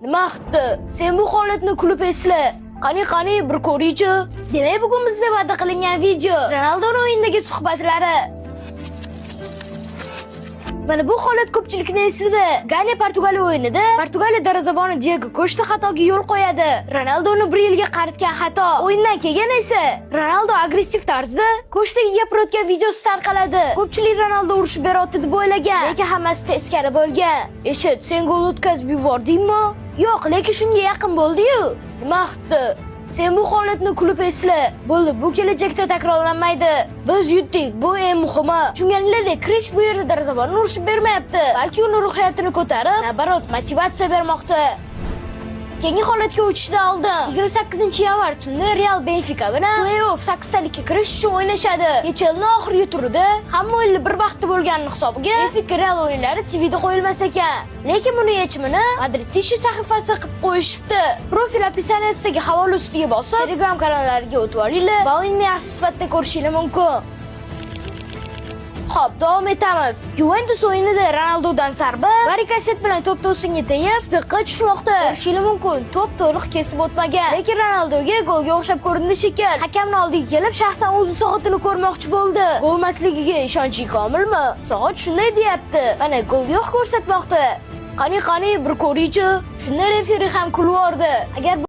Nima qildi? Sen bu holatni kulib esla. Qani, bir ko'ring-chi. Demak, bugun bizda va'da qilingan video Ronaldoning o'yindagi suhbatlari. Mana bu holat ko'pchilikni esida. Gane Portugaliya o'yinida Portugaliya darvozaboni Diego Costa xatoga yo'l qo'yadi. Ronaldoni 1 yilga qaritgan xato. O'yindan keyin esa Ronaldo agressiv tarzda Costaga gapirayotgan videosi tarqaladi. Ko'pchilik Ronaldo urushib berayotdi deb o'ylagan, lekin hammasi teskari bo'lgan. Eshit, sen gol o'tkazib yubordingmi? Yo'q, lekin shunga yaqin bo'ldi-yu. Nima qildi? Sen bu holatni kulib esla. Bo'ldi, bu kelajakda takrorlanmaydi. Biz yutdik, bu eng muhimi. Tushunganinglardek, Krish bu yerda darvozabonni urishib bermayapti. Balki uni ruhiyatini ko'tarib, nabarot motivatsiya bermoqda. Keyingi holatga o'tishdan oldin 28-yanvar tunda Real Benfica bilan play-off 8talikka kirish uchun o'ynashadi. Kecha yilning oxirgi turida hamma o'yinlar bir vaqtda bo'lgani hisobiga Benfica Real o'yinlari TV'da qo'yilmas ekan. Lekin buni yechimini Madrid ishi sahifasi qilib qo'yishibdi. Profil opisiyasidagi havola ustiga bosib, Telegram kanallariga o'tib olinglar va o'yinni yaxshi sifatda ko'rishingiz mumkin. Xo'p, davom etamiz. Juventus o'yinida Ronaldodan zarba va rikoshet bilan to'p to'singa tegib, diqqat tushmoqda. Ko'rishingiz mumkin, to'p to'liq kesib o'tmagan. Lekin Ronaldoga golga o'xshab ko'rindi shekil. Hakamning oldiga kelib, shaxsan o'zi soatini ko'rmoqchi bo'ldi. Gol emasligiga ishonchi komilmi? Soat shunday deyapti. Mana gol yo'q ko'rsatmoqda. Qani, bir ko'ring-chi. Shunda referi ham kulib yordi. Agar